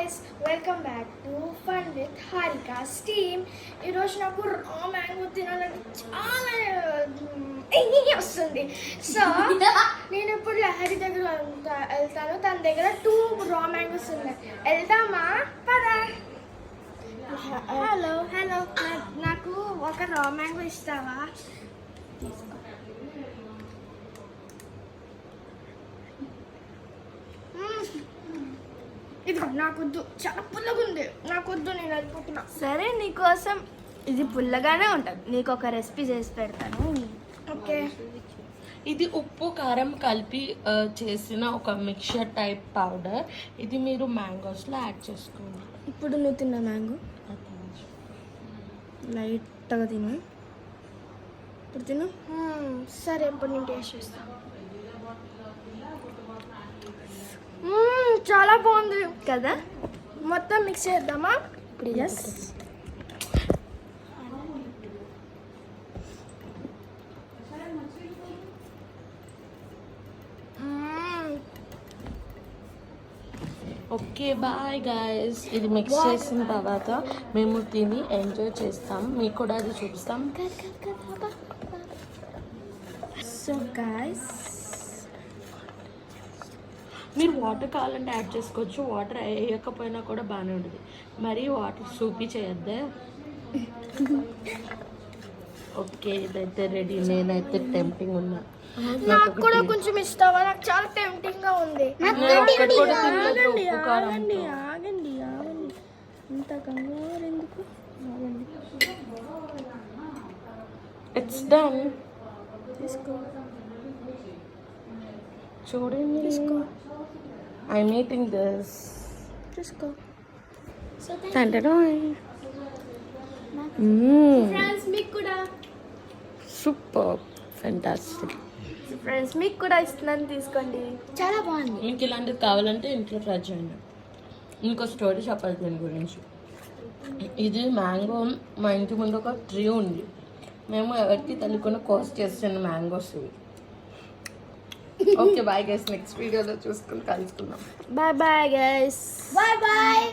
guys, welcome back to Fun with Harika's team. ఈరోజు నాకు raw mango తినాలని చాలా వస్తుంది. సో నేను ఇప్పుడు లహరి దగ్గర వెళ్తాను. తన దగ్గర 2 రా మ్యాంగోస్ ఉన్నాయి. వెళ్దామా? పదా. హలో హలో, నాకు ఒక రా మ్యాంగో ఇస్తావా? ఇది నాకొద్దు, చాలా పుల్లగా ఉంది. నాకొద్దు, నేను వెళ్ళిపోతున్నా. సరే, నీకోసం ఇది పుల్లగానే ఉంటుంది. నీకు ఒక రెసిపీ చేసి పెడతాను. ఓకే, ఇది ఉప్పు కారం కలిపి చేసిన ఒక మిక్చర్ టైప్ పౌడర్. ఇది మీరు మ్యాంగోస్లో యాడ్ చేసుకోండి. ఇప్పుడు నువ్వు తిన్న మ్యాంగో లైట్గా తిను. ఇప్పుడు తిను. సరే, ఇప్పుడు నేను టేస్ట్ చేస్తాను. చాలా బాగుంది కదా. మొత్తం మిక్స్ చేద్దామా? ఇప్పుడు ఎస్, ఓకే బాయ్ గాయస్. ఇది మిక్స్ చేసిన తర్వాత మేము తిని ఎంజాయ్ చేస్తాం. మీకు కూడా అది చూపిస్తాం. సో గాయస్, మీరు వాటర్ కావాలంటే యాడ్ చేసుకోవచ్చు. వాటర్ వేయకపోయినా కూడా బాగానే ఉంటుంది. మరీ వాటర్ సూపీ చేయొద్దే. ఓకే, ఇదైతే రెడీ. నేనైతే టెంప్టింగ్ ఉన్నా. నాకు కూడా కొంచెం ఇస్తావా? నాకు చాలా టెంప్టింగ్ గా ఉంది. ఆగండి ఆగండి, ఇంత కంగారు ఎందుకు? ఆగండి. It's done. తీసుకో, చూడండి. తీసుకో, I'm eating this. తీసుకో. ఫ్రెండ్స్, మీకు కూడా Super, fantastic. ఫ్రెండ్స్, మీకు కూడా ఇస్తున్నాను, తీసుకోండి. చాలా బాగుంది. మీకు ఇలాంటిది కావాలంటే ఇంట్లో ట్రై చేయండి. ఇంకో స్టోరీ చెప్పాలి దీని గురించి. ఇది మ్యాంగో మా ఇంటి ముందు ఒక ట్రీ ఉంది. మేము ఎవరికి తెలియకుండా కోస్ట్ చేస్తున్న మ్యాంగోస్ ఇవి. ఓకే బాయ్ గైస్, నెక్స్ట్ వీడియోలో చూసుకుని కలుసుకుందాం. Bye bye guys. Bye bye.